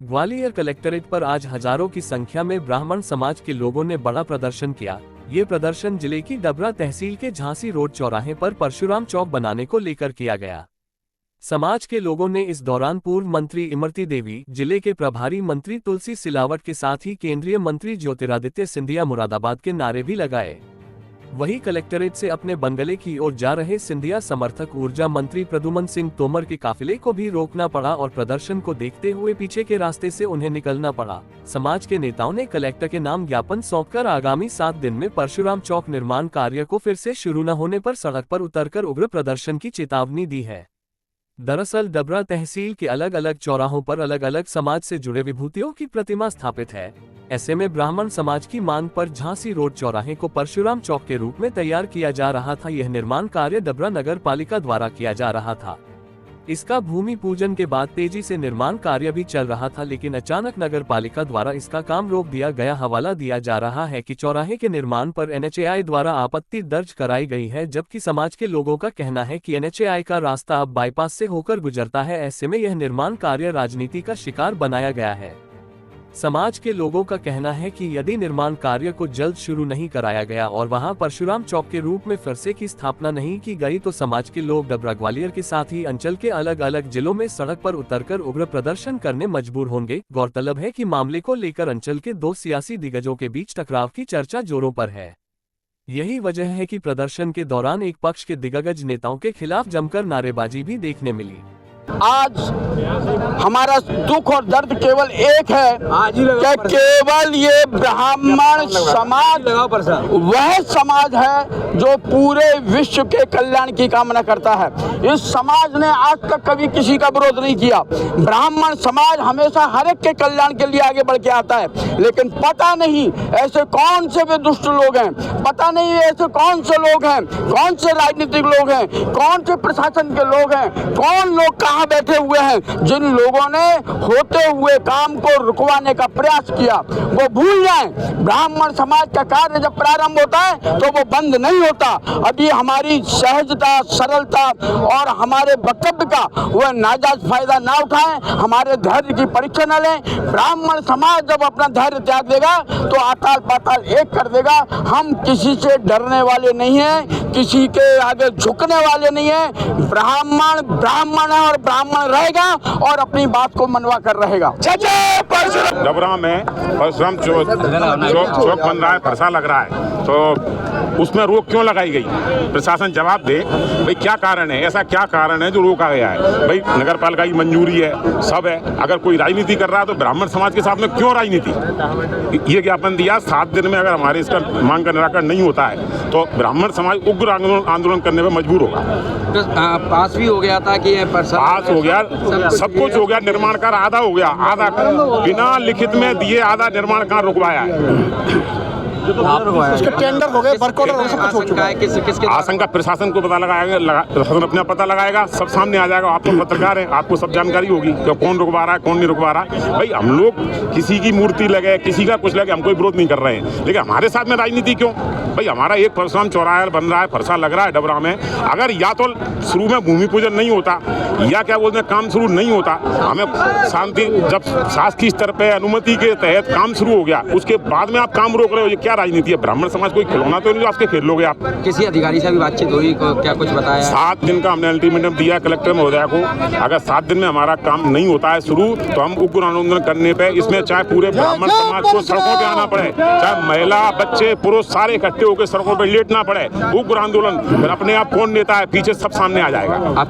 Gwalior collectorate पर आज हजारों की संख्या में ब्राह्मण समाज के लोगों ने बड़ा प्रदर्शन किया। ये प्रदर्शन जिले की डबरा तहसील के झांसी रोड चौराहे पर परशुराम चौक बनाने को लेकर किया गया। समाज के लोगों ने इस दौरान पूर्व मंत्री इमरती देवी, जिले के प्रभारी मंत्री तुलसी सिलावट के साथ ही केंद्रीय मंत्री ज्योतिरादित्य सिंधिया मुरादाबाद के नारे भी लगाए। वहीं कलेक्ट्रेट से अपने बंगले की ओर जा रहे सिंधिया समर्थक ऊर्जा मंत्री प्रद्युम्न सिंह तोमर के काफिले को भी रोकना पड़ा और प्रदर्शन को देखते हुए पीछे के रास्ते से उन्हें निकलना पड़ा। समाज के नेताओं ने कलेक्टर के नाम ज्ञापन सौंपकर आगामी 7 दिन में परशुराम चौक निर्माण कार्य को फिर से शुरू न होने पर सड़क पर उतरकर उग्र प्रदर्शन की चेतावनी दी है। दरअसल डबरा तहसील के अलग अलग चौराहों पर अलग अलग समाज से जुड़े विभूतियों की प्रतिमा स्थापित है। ऐसे में ब्राह्मण समाज की मांग पर झांसी रोड चौराहे को परशुराम चौक के रूप में तैयार किया जा रहा था। यह निर्माण कार्य डबरा नगर पालिका द्वारा किया जा रहा था। इसका भूमि पूजन के बाद तेजी से निर्माण कार्य भी चल रहा था, लेकिन अचानक नगर पालिका द्वारा इसका काम रोक दिया गया। हवाला दिया जा रहा है कि चौराहे के निर्माण पर NHAI द्वारा आपत्ति दर्ज कराई गई है, जबकि समाज के लोगों का कहना है कि NHAI का रास्ता अब बाईपास से होकर गुजरता है। ऐसे में यह निर्माण कार्य राजनीति का शिकार बनाया गया है। समाज के लोगों का कहना है कि यदि निर्माण कार्य को जल्द शुरू नहीं कराया गया और वहां परशुराम चौक के रूप में फिर की स्थापना नहीं की गई तो समाज के लोग डबरा ग्वालियर के साथ ही अंचल के अलग अलग जिलों में सड़क पर उतरकर उग्र प्रदर्शन करने मजबूर होंगे। गौरतलब है कि मामले को लेकर अंचल के 2 सियासी दिग्गजों के बीच टकराव की चर्चा जोरों पर है। यही वजह है कि प्रदर्शन के दौरान एक पक्ष के दिग्गज नेताओं के खिलाफ जमकर नारेबाजी भी देखने मिली। आज हमारा दुख और दर्द केवल एक है कि केवल ये ब्राह्मण समाज वह समाज है जो पूरे विश्व के कल्याण की कामना करता है। इस समाज ने आज तक कभी किसी का विरोध नहीं किया। ब्राह्मण समाज हमेशा हर एक के कल्याण के लिए आगे बढ़ के आता है, लेकिन पता नहीं ऐसे कौन से वे दुष्ट लोग हैं, पता नहीं ऐसे कौन से लोग हैं, कौन से राजनीतिक लोग हैं, कौन से प्रशासन के लोग हैं, कौन लोग कहाँ बैठे हुए हैं, जिन लोगों ने होते हुए काम को रुकवाने का प्रयास किया। वो भूल जाएं, ब्राह्मण समाज का कार्य जब प्रारंभ होता है तो वो बंद नहीं होता। अभी हमारी सहजता, सरलता और हमारे वक्तव्य का वह नाजायज फायदा ना उठाएं, हमारे धैर्य की परीक्षा न लें। ब्राह्मण समाज जब अपना धैर्य त्याग देगा तो आकाल पाताल एक कर देगा। हम किसी से डरने वाले नहीं हैं, किसी के आगे झुकने वाले नहीं हैं। ब्राह्मण ब्राह्मण है और ब्राह्मण रहेगा और अपनी बात को मनवा कर रहेगा। डबरा में परशुराम चौक बन रहा है, फरसा लग रहा है, तो उसमें रोक क्यों लगाई गई? प्रशासन जवाब दे भाई, क्या कारण है, ऐसा क्या कारण है जो रोका गया है? भाई नगर पालिका की मंजूरी है, सब है। अगर कोई राजनीति कर रहा है तो ब्राह्मण समाज के साथ में क्यों राजनीति? ये ज्ञापन दिया 7 दिन में अगर हमारे इसका मांग का निराकरण नहीं होता है तो ब्राह्मण समाज उग्र आंदोलन करने में मजबूर होगा। पास भी हो गया था कि पास हो गया, सब कुछ हो गया, निर्माण कार्य आधा हो गया, आधा बिना लिखित में दिए आधा निर्माण कार्य रुकवाया है। उसके टेंडर हो गए, वर्क ऑर्डर सब कुछ हो चुका है। आशंका प्रशासन को पता लगाएगा, प्रशासन अपना पता लगाएगा, सब सामने आ जाएगा। आप तो पत्रकार हैं, आपको सब जानकारी होगी कि कौन रुकवा रहा है, कौन नहीं रुकवा रहा है। भाई हम लोग किसी की मूर्ति लगे, किसी का कुछ लगे, हम कोई विरोध नहीं कर रहे हैं, लेकिन हमारे साथ में राजनीति क्यों? भाई हमारा एक परशुराम चौराहा बन रहा है, फरसा लग रहा है डबरा में। अगर या तो शुरू में भूमि पूजन नहीं होता या क्या बोलते हैं काम शुरू नहीं होता, हमें शांति, जब शासकीय स्तर पे अनुमति के तहत काम शुरू हो गया उसके बाद में आप काम रोक रहे हो, ये क्या राजनीति है? ब्राह्मण समाज कोई खिलौना तो नहीं जो आपके खेल लोगे आप? किसी अधिकारी से भी बातचीत हुई, क्या कुछ बताया? 7 दिन का हमने अल्टीमेटम दिया कलेक्टर महोदय को। अगर 7 दिन में हमारा काम नहीं होता है शुरू तो हम उग्र आंदोलन करने पे, इसमें चाहे पूरे ब्राह्मण समाज को सड़कों पे आना पड़े, चाहे महिला बच्चे पुरुष सारे इकट्ठे होकर सड़कों पर लेटना पड़े, उग्र आंदोलन। फिर अपने आप कौन नेता है पीछे सब सामने आ जाएगा।